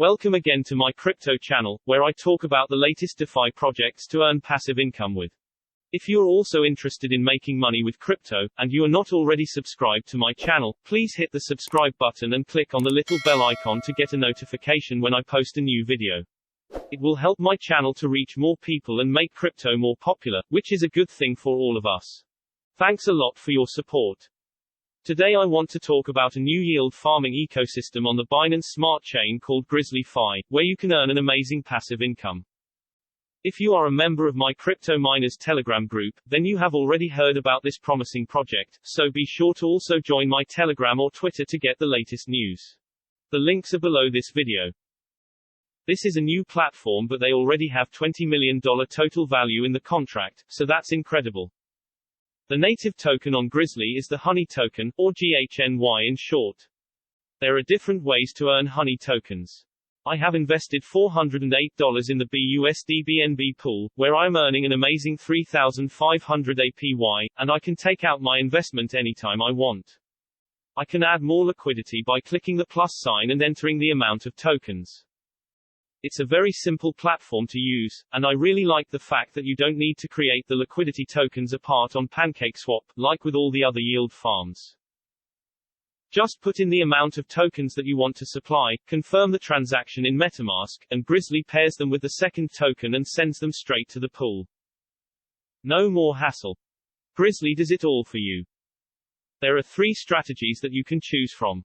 Welcome again to my crypto channel, where I talk about the latest DeFi projects to earn passive income with. If you are also interested in making money with crypto, and you are not already subscribed to my channel, please hit the subscribe button and click on the little bell icon to get a notification when I post a new video. It will help my channel to reach more people and make crypto more popular, which is a good thing for all of us. Thanks a lot for your support. Today I want to talk about a new yield farming ecosystem on the Binance Smart Chain called Grizzly Fi, where you can earn an amazing passive income. If you are a member of my Crypto Miners Telegram group, then you have already heard about this promising project, so be sure to also join my Telegram or Twitter to get the latest news. The links are below this video. This is a new platform, but they already have $20 million total value in the contract, so that's incredible. The native token on Grizzly is the Honey token, or GHNY in short. There are different ways to earn Honey tokens. I have invested $408 in the BUSD BNB pool, where I am earning an amazing 3,500 APY, and I can take out my investment anytime I want. I can add more liquidity by clicking the plus sign and entering the amount of tokens. It's a very simple platform to use, and I really like the fact that you don't need to create the liquidity tokens apart on PancakeSwap, like with all the other yield farms. Just put in the amount of tokens that you want to supply, confirm the transaction in MetaMask, and Grizzly pairs them with the second token and sends them straight to the pool. No more hassle. Grizzly does it all for you. There are 3 strategies that you can choose from.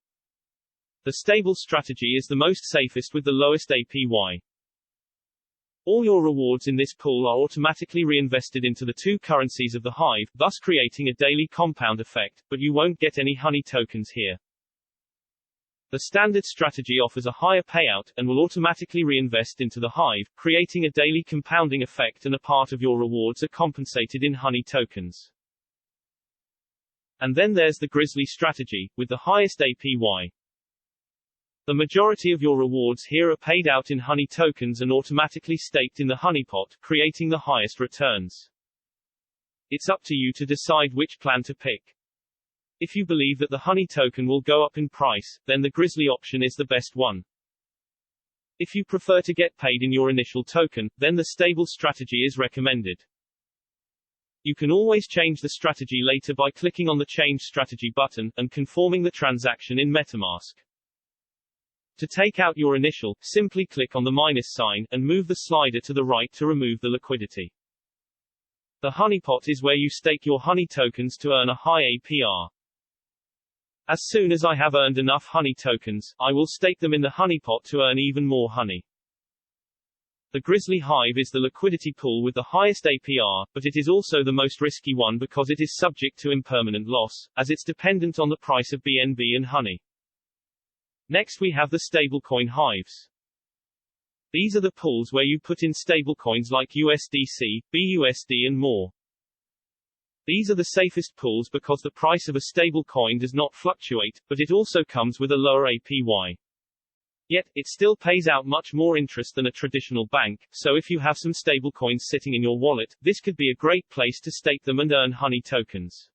The stable strategy is the most safest with the lowest APY. All your rewards in this pool are automatically reinvested into the 2 currencies of the hive, thus creating a daily compound effect, but you won't get any honey tokens here. The standard strategy offers a higher payout, and will automatically reinvest into the hive, creating a daily compounding effect, and a part of your rewards are compensated in honey tokens. And then there's the Grizzly strategy, with the highest APY. The majority of your rewards here are paid out in honey tokens and automatically staked in the honeypot, creating the highest returns. It's up to you to decide which plan to pick. If you believe that the honey token will go up in price, then the Grizzly option is the best one. If you prefer to get paid in your initial token, then the stable strategy is recommended. You can always change the strategy later by clicking on the Change Strategy button, and conforming the transaction in MetaMask. To take out your initial, simply click on the minus sign, and move the slider to the right to remove the liquidity. The honeypot is where you stake your honey tokens to earn a high APR. As soon as I have earned enough honey tokens, I will stake them in the honeypot to earn even more honey. The Grizzly Hive is the liquidity pool with the highest APR, but it is also the most risky one because it is subject to impermanent loss, as it's dependent on the price of BNB and honey. Next we have the stablecoin hives. These are the pools where you put in stablecoins like USDC, BUSD and more. These are the safest pools because the price of a stablecoin does not fluctuate, but it also comes with a lower APY. Yet, it still pays out much more interest than a traditional bank, so if you have some stablecoins sitting in your wallet, this could be a great place to stake them and earn honey tokens.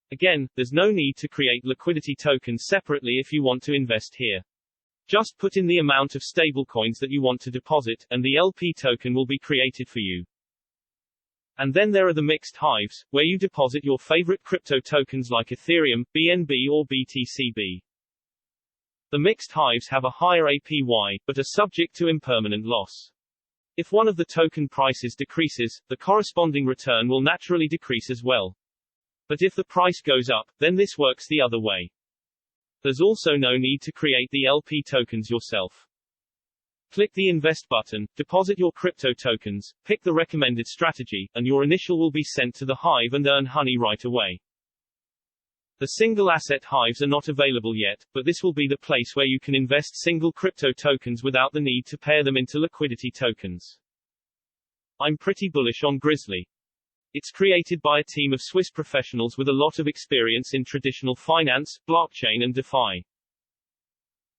Again, there's no need to create liquidity tokens separately if you want to invest here. Just put in the amount of stablecoins that you want to deposit, and the LP token will be created for you. And then there are the mixed hives, where you deposit your favorite crypto tokens like Ethereum, BNB or BTCB. The mixed hives have a higher APY, but are subject to impermanent loss. If one of the token prices decreases, the corresponding return will naturally decrease as well. But if the price goes up, then this works the other way. There's also no need to create the LP tokens yourself. Click the Invest button, deposit your crypto tokens, pick the recommended strategy, and your initial will be sent to the hive and earn honey right away. The single asset hives are not available yet, but this will be the place where you can invest single crypto tokens without the need to pair them into liquidity tokens. I'm pretty bullish on Grizzly. It's created by a team of Swiss professionals with a lot of experience in traditional finance, blockchain and DeFi.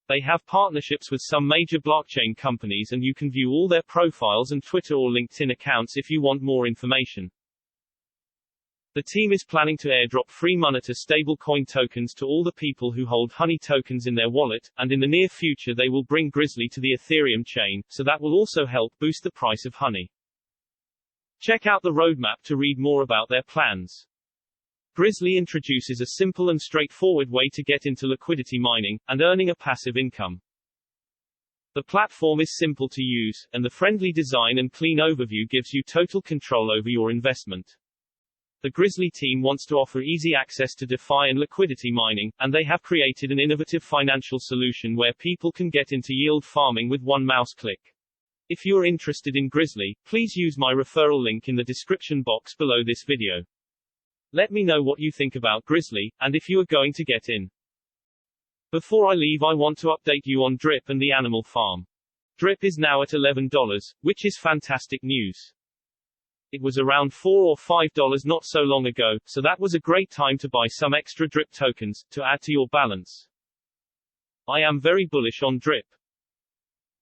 They have partnerships with some major blockchain companies and you can view all their profiles and Twitter or LinkedIn accounts if you want more information. The team is planning to airdrop free Monitor stablecoin tokens to all the people who hold Honey tokens in their wallet, and in the near future they will bring Grizzly to the Ethereum chain, so that will also help boost the price of Honey. Check out the roadmap to read more about their plans. Grizzly introduces a simple and straightforward way to get into liquidity mining, and earning a passive income. The platform is simple to use, and the friendly design and clean overview gives you total control over your investment. The Grizzly team wants to offer easy access to DeFi and liquidity mining, and they have created an innovative financial solution where people can get into yield farming with one mouse click. If you are interested in Grizzly, please use my referral link in the description box below this video. Let me know what you think about Grizzly, and if you are going to get in. Before I leave, I want to update you on Drip and the animal farm. Drip is now at $11, which is fantastic news. It was around $4 or $5 not so long ago, so that was a great time to buy some extra Drip tokens, to add to your balance. I am very bullish on Drip.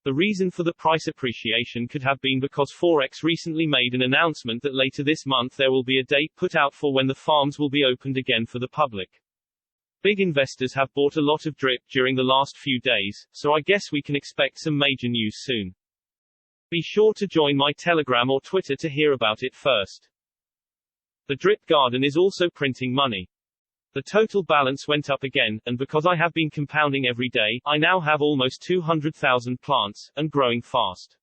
The reason for the price appreciation could have been because Forex recently made an announcement that later this month there will be a date put out for when the farms will be opened again for the public. Big investors have bought a lot of Drip during the last few days, so I guess we can expect some major news soon. Be sure to join my Telegram or Twitter to hear about it first. The Drip Garden is also printing money. The total balance went up again, and because I have been compounding every day, I now have almost 200,000 plants, and growing fast.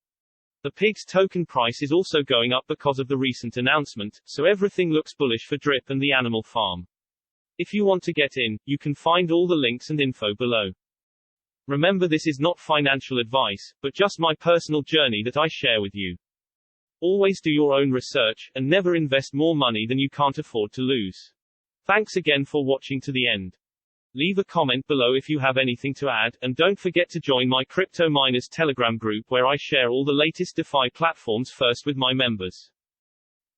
The Pigs token price is also going up because of the recent announcement, so everything looks bullish for Drip and the animal farm. If you want to get in, you can find all the links and info below. Remember, this is not financial advice, but just my personal journey that I share with you. Always do your own research, and never invest more money than you can't afford to lose. Thanks again for watching to the end. Leave a comment below if you have anything to add, and don't forget to join my Crypto Miners Telegram group where I share all the latest DeFi platforms first with my members.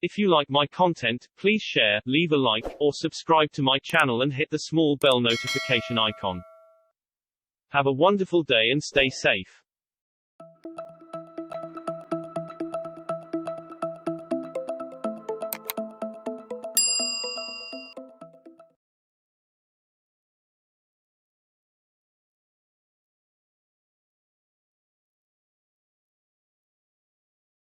If you like my content, please share, leave a like, or subscribe to my channel and hit the small bell notification icon. Have a wonderful day and stay safe.